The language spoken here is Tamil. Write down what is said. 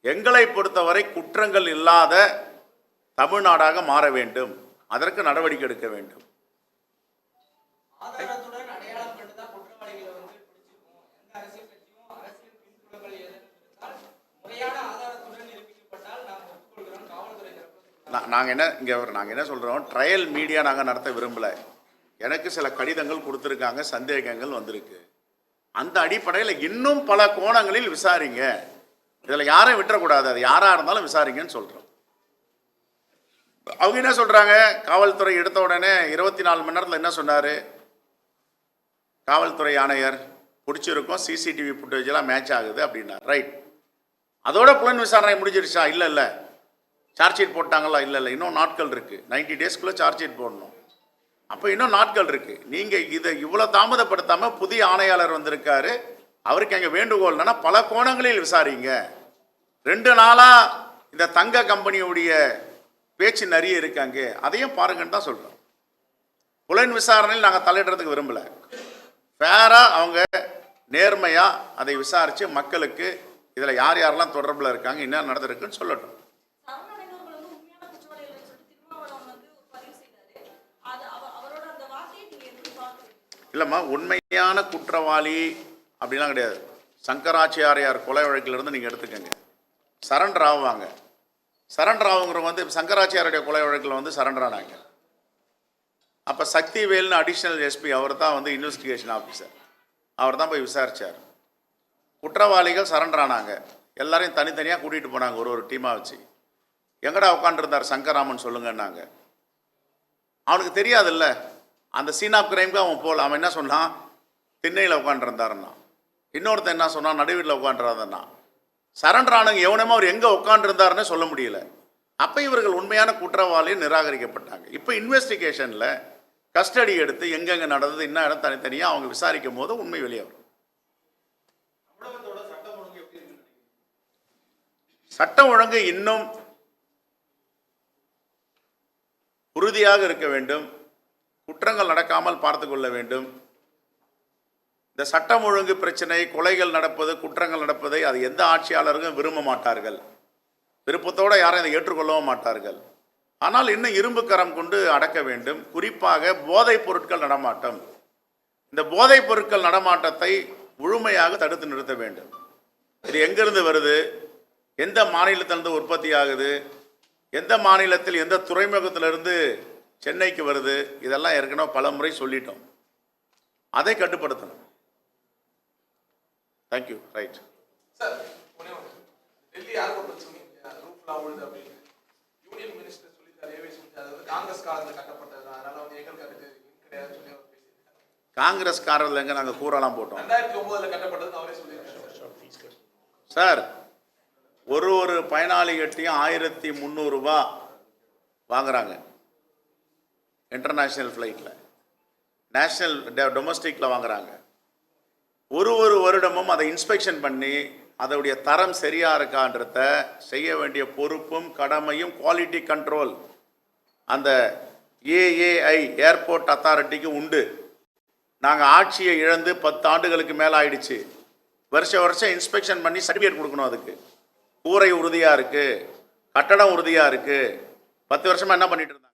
எங்களை பொறுத்தவரை குற்றங்கள் இல்லாத தமிழ்நாடாக மாற வேண்டும். அதற்கு நடவடிக்கை எடுக்க வேண்டும். நாங்கள் என்ன சொல்கிறோம், ட்ரையல் மீடியா நாங்கள் நடத்த விரும்பலை. எனக்கு சில கடிதங்கள் கொடுத்துருக்காங்க, சந்தேகங்கள் வந்திருக்கு. அந்த அடிப்படையில் இன்னும் பல கோணங்களில் விசாரிங்க. இதில் யாரையும் விட்டுறக்கூடாது, அது யாராக இருந்தாலும் விசாரிங்கன்னு சொல்கிறோம். அவங்க என்ன சொல்கிறாங்க, காவல்துறை எடுத்த உடனே 24 மணி நேரத்தில் என்ன சொன்னார் காவல்துறை ஆணையர், பிடிச்சிருக்கோம், சிசிடிவி ஃபுட்டேஜெல்லாம் மேட்ச் ஆகுது அப்படின்னா. ரைட், அதோட புலன் விசாரணை முடிஞ்சிருச்சா? இல்லை. சார்ஜ் ஷீட் போட்டாங்களா? இல்லை. இன்னும் நாட்கள் இருக்குது. 90 டேஸ்க்குள்ளே சார்ஜ் ஷீட் போடணும். அப்போ இன்னும் நாட்கள் இருக்குது. நீங்கள் இதை இவ்வளோ தாமதப்படுத்தாமல் புதிய ஆணையாளர் வந்திருக்காரு, அவருக்கு எங்கள் வேண்டுகோள் என்னன்னா பல கோணங்களில் விசாரிங்க. 2 நாளாக இந்த தங்க கம்பெனியுடைய பேச்சு நிறைய இருக்காங்க, அதையும் பாருங்கன்னு தான் சொல்கிறோம். புலன் விசாரணையில் நாங்கள் தலையிடுறதுக்கு விரும்பலை. ஃபேராக அவங்க நேர்மையாக அதை விசாரித்து மக்களுக்கு இதில் யார் யாரெல்லாம் தொடர்பில் இருக்காங்க, என்ன நடந்திருக்குன்னு சொல்லட்டும். இல்லைம்மா, உண்மையான குற்றவாளி அப்படிலாம் கிடையாது. சங்கராச்சாரியார் கொலை வழக்கிலிருந்து நீங்கள் எடுத்துக்கங்க, சரண்டர் ஆகுவாங்க. சரண்டர் ஆகுங்கிறவங்க சங்கராச்சாரியாருடைய கொலை வழக்கில் சரண்டர் ஆனாங்க. அப்போ சக்திவேல்னு அடிஷ்னல் எஸ்பி, அவர் தான் இன்வெஸ்டிகேஷன் ஆஃபீஸர், அவர் தான் போய் விசாரித்தார். குற்றவாளிகள் சரண்டர் ஆனாங்க. எல்லாரையும் தனித்தனியாக கூட்டிகிட்டு போனாங்க, ஒரு டீமாக வச்சு. எங்கடா உட்காந்துருந்தார் சங்கராமன் சொல்லுங்கன்னாங்க. அவனுக்கு தெரியாதுல்ல, அந்த சீன் ஆஃப் கிரைமுக்கு அவன் போகல. அவன் என்ன சொன்னான், திண்ணையில் உட்காந்துருந்தாருன்னா. இன்னொருத்தன் என்ன சொன்னான், நடுவீட்டில் உட்காந்துருந்தாருன்னா. சரண்டர் ஆனவங்க எவனமோ அவர் எங்கே உட்காந்துருந்தாருன்னு சொல்ல முடியல. அப்போ இவர்கள் உண்மையான குற்றவாளியை நிராகரிக்கப்பட்டாங்க. இப்போ இன்வெஸ்டிகேஷனில் கஸ்டடி எடுத்து எங்கெங்கே நடந்தது, என்ன இடம் தனித்தனியாக அவங்க விசாரிக்கும் போது உண்மை வெளியே வரும். சட்டம் ஒழுங்கு இன்னும் உறுதியாக இருக்க வேண்டும். குற்றங்கள் நடக்காமல் பார்த்து கொள்ள வேண்டும். இந்த சட்டம் ஒழுங்கு பிரச்சனை, கொலைகள் நடப்பது, குற்றங்கள் நடப்பதை அது எந்த ஆட்சியாளர்களும் விரும்ப மாட்டார்கள். விருப்பத்தோடு யாரும் இதை ஏற்றுக்கொள்ளவும் மாட்டார்கள். ஆனால் இன்னும் இரும்பு கரம் கொண்டு அடக்க வேண்டும். குறிப்பாக போதைப் பொருட்கள் நடமாட்டம். இந்த போதைப் பொருட்கள் நடமாட்டத்தை முழுமையாக தடுத்து நிறுத்த வேண்டும். இது எங்கிருந்து வருது, எந்த மாநிலத்திலிருந்து உற்பத்தி ஆகுது, எந்த மாநிலத்தில் எந்த துறைமுகத்திலிருந்து சென்னைக்கு வருது, இதெல்லாம் ஏற்கனவே பல முறை சொல்லிட்டோம். அதை கட்டுப்படுத்தணும். Thank you. Right sir, Delhi airport சொன்னீங்க ரூஃப்ல விழுது அப்படின்னு. யூனியன் மினிஸ்டர் சொல்லிட்டாரு, ஏவே சொல்லிட்டாரு, காங்கிரஸ் காலத்துல கட்டப்பட்டது, அதனால எங்களுக்கு அதுக்கு கிடையாது சொல்லி அவர் பேசிட்டாரு. காங்கிரஸ் காரர்ல எங்க நாங்க கூறலாம் போட்டோம். 2009ல கட்டப்பட்டது அவரே சொல்லியிருக்காரு. சார், ஒரு பயனாளிகிட்டையும் 1300 ரூபாய் வாங்குறாங்க இன்டர்நேஷ்னல் ஃப்ளைட்டில், நேஷ்னல் டொமஸ்டிக்கில் வாங்குறாங்க. ஒரு வருடமும் அதை இன்ஸ்பெக்ஷன் பண்ணி அதோடைய தரம் சரியாக இருக்கான்றத செய்ய வேண்டிய பொறுப்பும் கடமையும் குவாலிட்டி கண்ட்ரோல் அந்த ஏஏஐ ஏர்போர்ட் அத்தாரிட்டிக்கு உண்டு. நாங்கள் ஆட்சியை இழந்து 10 ஆண்டுகளுக்கு மேலே ஆயிடுச்சு. வருஷம் இன்ஸ்பெக்ஷன் பண்ணி சர்டிஃபிகேட் கொடுக்கணும். அதுக்கு கூரை உறுதியாக இருக்குது, கட்டடம் உறுதியாக இருக்குது. 10 வருஷமாக என்ன பண்ணிட்டு இருந்தாங்க?